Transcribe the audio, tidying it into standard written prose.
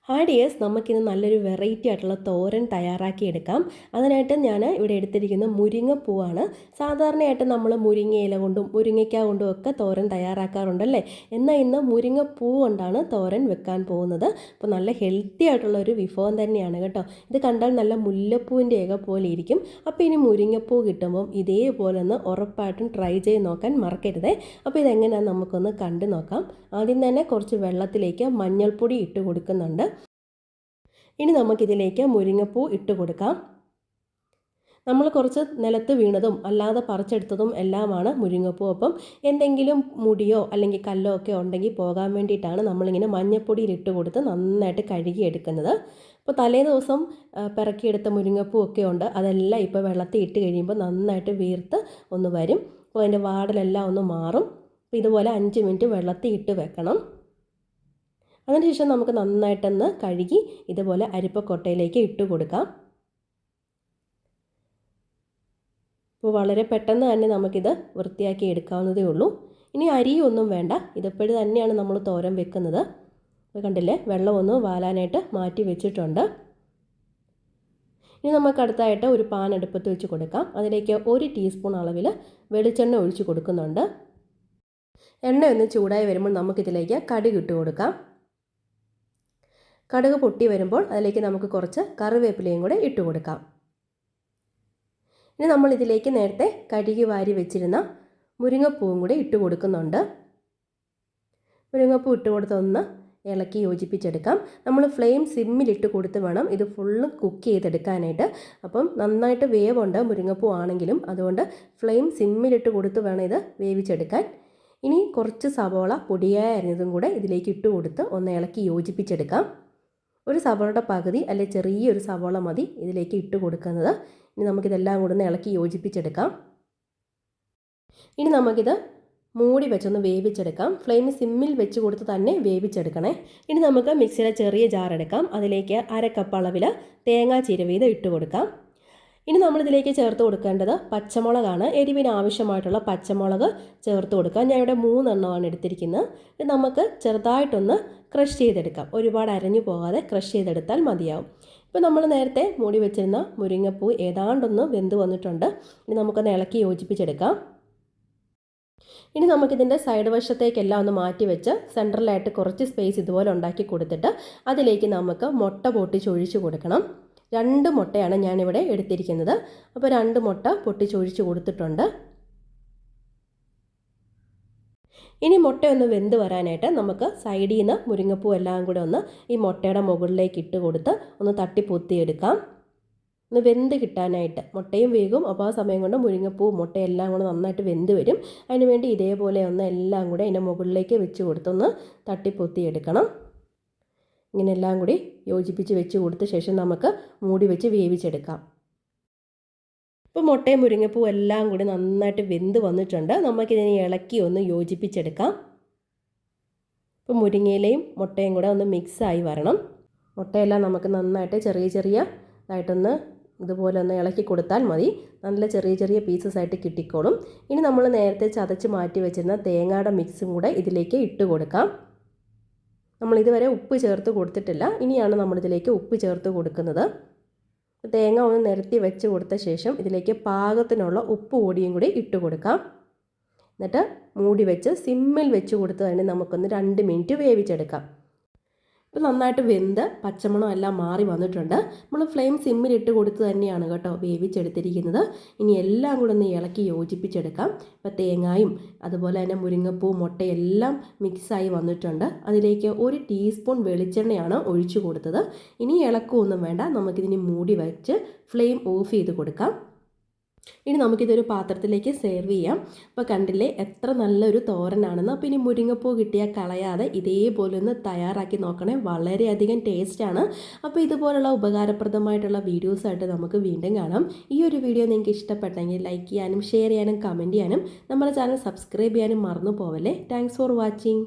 Hi dears, നമുക്കിന്ന് നല്ലൊരു variety ആയിട്ടുള്ള തോരൻ തയ്യാറാക്കിയെടുക്കാം. അതിനായിട്ട് ഞാൻ ഇവിടെ എടുത്തിരിക്കുന്ന മുരിങ്ങപ്പൂവാണ്. സാധാരണയായിട്ട് നമ്മൾ മുരിങ്ങയില കൊണ്ടും മുരിങ്ങയ്ക്ക കൊണ്ടും ഒക്കെ തോരൻ തയ്യാറാക്കാറുണ്ടല്ലേ. എന്നാൽ ഇന്ന് മുരിങ്ങപ്പൂ കൊണ്ടാണ് തോരൻ വെക്കാൻ പോകുന്നത്. അപ്പോൾ നല്ല ഹെൽത്തി ആയിട്ടുള്ള ഒരു വിഭവം തന്നെയാണ് കേട്ടോ. ഇത് കണ്ടാൽ നല്ല മുല്ലപ്പൂവിൻ്റെ ഇല പോലെ ഇരിക്കും. അപ്പോൾ ഇനി മുരിങ്ങപ്പൂ കിട്ടുമ്പം ഇതേപോലെ ഒന്ന് ഉറപ്പായിട്ടും ട്രൈ ചെയ്ത് നോക്കാൻ മറക്കരുതേ. അപ്പോൾ ഇതെങ്ങനെയാണെന്ന് നമുക്കൊന്ന് കണ്ടു നോക്കാം. ആദ്യം തന്നെ കുറച്ച് വെള്ളത്തിലേക്ക് മഞ്ഞൾപ്പൊടി ഇട്ട് കൊടുക്കുന്നുണ്ട്. ഇനി നമുക്കിതിലേക്ക് മുരിങ്ങപ്പൂ ഇട്ട് കൊടുക്കാം. നമ്മൾ കുറച്ച് നിലത്ത് വീണതും അല്ലാതെ പറിച്ചെടുത്തതും എല്ലാമാണ് മുരിങ്ങപ്പൂ. അപ്പം എന്തെങ്കിലും മുടിയോ അല്ലെങ്കിൽ കല്ലോ ഒക്കെ ഉണ്ടെങ്കിൽ പോകാൻ വേണ്ടിയിട്ടാണ് നമ്മളിങ്ങനെ മഞ്ഞൾപ്പൊടിയിൽ ഇട്ട് കൊടുത്ത് നന്നായിട്ട് കഴുകിയെടുക്കുന്നത്. അപ്പോൾ തലേ ദിവസം പിറക്കിയെടുത്ത മുരിങ്ങപ്പൂ ഒക്കെ ഉണ്ട്. അതെല്ലാം ഇപ്പോൾ വെള്ളത്തിൽ ഇട്ട് കഴിയുമ്പോൾ നന്നായിട്ട് വീർത്ത് ഒന്ന് വരും. അപ്പോൾ അതിൻ്റെ വാടലെല്ലാം ഒന്ന് മാറും. അപ്പോൾ ഇതുപോലെ 5 മിനിറ്റ് വെള്ളത്തിൽ ഇട്ട് വെക്കണം. അതിനുശേഷം നമുക്ക് നന്നായിട്ടൊന്ന് കഴുകി ഇതുപോലെ അരിപ്പക്കൊട്ടയിലേക്ക് ഇട്ട് കൊടുക്കാം. അപ്പോൾ വളരെ പെട്ടെന്ന് തന്നെ നമുക്കിത് വൃത്തിയാക്കി എടുക്കാവുന്നതേ ഉള്ളൂ. ഇനി അരിയൊന്നും വേണ്ട, ഇതെപ്പോഴും തന്നെയാണ് നമ്മൾ തോരൻ വെക്കുന്നത്. അപ്പോൾ കണ്ടില്ലേ, വെള്ളമൊന്ന് വാലാനായിട്ട് മാറ്റി വെച്ചിട്ടുണ്ട്. ഇനി നമുക്ക് അടുത്തായിട്ട് ഒരു പാൻ അടുപ്പത്ത് വെച്ച് കൊടുക്കാം. അതിലേക്ക് 1 ടീസ്പൂൺ അളവിൽ വെളിച്ചെണ്ണ ഒഴിച്ച് കൊടുക്കുന്നുണ്ട്. എണ്ണ ഒന്ന് ചൂടായി വരുമ്പോൾ നമുക്കിതിലേക്ക് കടുക് ഇട്ട് കൊടുക്കാം. കടുക് പൊട്ടി വരുമ്പോൾ അതിലേക്ക് നമുക്ക് കുറച്ച് കറിവേപ്പിലയും കൂടെ ഇട്ട് കൊടുക്കാം. ഇനി നമ്മൾ ഇതിലേക്ക് നേരത്തെ കഴുകി വാരി വെച്ചിരുന്ന മുരിങ്ങപ്പൂവും കൂടെ ഇട്ട് കൊടുക്കുന്നുണ്ട്. മുരിങ്ങപ്പൂ ഇട്ട് കൊടുത്തൊന്ന് ഇളക്കി യോജിപ്പിച്ചെടുക്കാം. നമ്മൾ ഫ്ലെയിം സിമ്മിലിട്ട് കൊടുത്ത് വേണം ഇത് ഫുള്ള് കുക്ക് ചെയ്തെടുക്കാനായിട്ട്. അപ്പം നന്നായിട്ട് വേവുണ്ട് മുരിങ്ങപ്പൂ ആണെങ്കിലും, അതുകൊണ്ട് ഫ്ലെയിം സിമ്മിലിട്ട് കൊടുത്ത് വേണം ഇത് വേവിച്ചെടുക്കാൻ. ഇനി കുറച്ച് സവോള പൊടിയായി അരിഞ്ഞതും കൂടെ ഇതിലേക്ക് ഇട്ട് കൊടുത്ത് ഒന്ന് ഇളക്കി യോജിപ്പിച്ചെടുക്കാം. ഒരു സവോളയുടെ പകുതി അല്ലെങ്കിൽ ചെറിയൊരു സവോള മതി ഇതിലേക്ക് ഇട്ട് കൊടുക്കുന്നത്. ഇനി നമുക്കിതെല്ലാം കൂടെ ഒന്ന് ഇളക്കി യോജിപ്പിച്ചെടുക്കാം. ഇനി നമുക്കിത് മൂടി വെച്ചൊന്ന് വേവിച്ചെടുക്കാം. ഫ്ലെയിം സിമ്മിൽ വെച്ച് കൊടുത്ത് തന്നെ വേവിച്ചെടുക്കണേ. ഇനി നമുക്ക് മിക്സിയുടെ ചെറിയ ജാർ എടുക്കാം. അതിലേക്ക് 1/2 കപ്പ് അളവിൽ തേങ്ങാ ചിരവിയത് ഇട്ട് കൊടുക്കാം. ഇനി നമ്മളിതിലേക്ക് ചേർത്ത് കൊടുക്കേണ്ടത് പച്ചമുളകാണ്. എരിവിന് ആവശ്യമായിട്ടുള്ള പച്ചമുളക് ചേർത്ത് കൊടുക്കാം. ഞാൻ ഇവിടെ 3 എണ്ണമാണ് എടുത്തിരിക്കുന്നത്. ഇത് നമുക്ക് ചെറുതായിട്ടൊന്ന് ക്രഷ് ചെയ്തെടുക്കാം. ഒരുപാട് അരഞ്ഞു പോകാതെ ക്രഷ് ചെയ്തെടുത്താൽ മതിയാവും. ഇപ്പോൾ നമ്മൾ നേരത്തെ മൂടി വെച്ചിരുന്ന മുരിങ്ങപ്പൂ ഏതാണ്ടൊന്ന് വെന്ത് വന്നിട്ടുണ്ട്. ഇനി നമുക്കൊന്ന് ഇളക്കി യോജിപ്പിച്ചെടുക്കാം. ഇനി നമുക്കിതിൻ്റെ സൈഡ് വശത്തേക്കെല്ലാം ഒന്ന് മാറ്റി വെച്ച് സെൻട്രലായിട്ട് കുറച്ച് സ്പേസ് ഇതുപോലെ ഉണ്ടാക്കി കൊടുത്തിട്ട് അതിലേക്ക് നമുക്ക് മുട്ട പൊട്ടിച്ചൊഴിച്ച് കൊടുക്കണം. 2 മുട്ടയാണ് ഞാനിവിടെ എടുത്തിരിക്കുന്നത്. അപ്പോൾ 2 മുട്ട പൊട്ടിച്ചൊഴിച്ച് കൊടുത്തിട്ടുണ്ട്. ഇനി മുട്ടയൊന്ന് വെന്ത് വരാനായിട്ട് നമുക്ക് സൈഡിൽ നിന്ന് മുരിങ്ങപ്പൂ എല്ലാം കൂടെ ഒന്ന് ഈ മുട്ടയുടെ മുകളിലേക്ക് ഇട്ട് കൊടുത്ത് ഒന്ന് തട്ടിപ്പൊത്തിയെടുക്കാം. ഒന്ന് വെന്ത് കിട്ടാനായിട്ട്. മുട്ടയും വേകും, അപ്പോൾ ആ സമയം കൊണ്ട് മുരിങ്ങപ്പൂ മുട്ടയെല്ലാം കൂടെ നന്നായിട്ട് വെന്ത് വരും. അതിനുവേണ്ടി ഇതേപോലെ ഒന്ന് എല്ലാം കൂടെ അതിൻ്റെ മുകളിലേക്ക് വെച്ച് കൊടുത്തൊന്ന് തട്ടിപ്പൊത്തിയെടുക്കണം. ഇങ്ങനെ എല്ലാം കൂടി യോജിപ്പിച്ച് വെച്ച് കൊടുത്ത ശേഷം നമുക്ക് മൂടി വെച്ച് വേവിച്ചെടുക്കാം. ഇപ്പോൾ മുട്ടയും മുരിങ്ങപ്പൂ എല്ലാം കൂടി നന്നായിട്ട് വെന്ത് വന്നിട്ടുണ്ട്. നമുക്കിതിനെ ഇളക്കി ഒന്ന് യോജിപ്പിച്ചെടുക്കാം. ഇപ്പോൾ മുരിങ്ങയിലയും മുട്ടയും കൂടെ ഒന്ന് മിക്സായി വരണം. മുട്ടയെല്ലാം നമുക്ക് നന്നായിട്ട് ചെറിയതായിട്ടൊന്ന് ഇതുപോലെ ഒന്ന് ഇളക്കി കൊടുത്താൽ മതി. നല്ല ചെറിയ പീസസ് ആയിട്ട് കിട്ടിക്കോളും. ഇനി നമ്മൾ നേരത്തെ ചതച്ച് മാറ്റി വെച്ചിരുന്ന തേങ്ങയുടെ മിക്സും കൂടെ ഇതിലേക്ക് ഇട്ട് കൊടുക്കാം. നമ്മളിതുവരെ ഉപ്പ് ചേർത്ത് കൊടുത്തിട്ടില്ല. ഇനിയാണ് നമ്മളിതിലേക്ക് ഉപ്പ് ചേർത്ത് കൊടുക്കുന്നത്. തേങ്ങ ഒന്ന് നിരത്തി വെച്ച് കൊടുത്ത ശേഷം ഇതിലേക്ക് പാകത്തിനുള്ള ഉപ്പ് പൊടിയും കൂടി ഇട്ട് കൊടുക്കാം. എന്നിട്ട് മൂടി വെച്ച് സിമ്മിൽ വെച്ച് കൊടുത്ത് തന്നെ നമുക്കൊന്ന് 2 മിനിറ്റ് വേവിച്ചെടുക്കാം. ഇപ്പോൾ നന്നായിട്ട് വെന്ത് പച്ചമണം എല്ലാം മാറി വന്നിട്ടുണ്ട്. നമ്മൾ ഫ്ലെയിം സിമ്മിലിട്ട് കൊടുത്ത് തന്നെയാണ് കേട്ടോ വേവിച്ചെടുത്തിരിക്കുന്നത്. ഇനി എല്ലാം കൂടെ ഒന്ന് ഇളക്കി യോജിപ്പിച്ചെടുക്കാം. ഇപ്പോൾ തേങ്ങായും അതുപോലെ തന്നെ മുരിങ്ങപ്പൂ മുട്ടയെല്ലാം മിക്സായി വന്നിട്ടുണ്ട്. അതിലേക്ക് 1 ടീസ്പൂൺ വെളിച്ചെണ്ണയാണ് ഒഴിച്ചു കൊടുത്തത്. ഇനി ഇളക്കമൊന്നും വേണ്ട, നമുക്കിതിന് മൂടി വെച്ച് ഫ്ലെയിം ഓഫ് ചെയ്ത് കൊടുക്കാം. ഇനി നമുക്കിതൊരു പാത്രത്തിലേക്ക് സെർവ് ചെയ്യാം. അപ്പോൾ കണ്ടില്ലേ എത്ര നല്ലൊരു തോരനാണെന്ന്. അപ്പോൾ ഇനി മുരിങ്ങപ്പൂ കിട്ടിയാൽ കളയാതെ ഇതേപോലെ ഒന്ന് തയ്യാറാക്കി നോക്കണേ. വളരെയധികം ടേസ്റ്റാണ്. അപ്പോൾ ഇതുപോലുള്ള ഉപകാരപ്രദമായിട്ടുള്ള വീഡിയോസായിട്ട് നമുക്ക് വീണ്ടും കാണാം. ഈ ഒരു വീഡിയോ നിങ്ങൾക്ക് ഇഷ്ടപ്പെട്ടെങ്കിൽ ലൈക്ക് ചെയ്യാനും ഷെയർ ചെയ്യാനും കമൻറ്റ് ചെയ്യാനും നമ്മുടെ ചാനൽ സബ്സ്ക്രൈബ് ചെയ്യാനും മറന്നു പോവല്ലേ. Thanks for watching.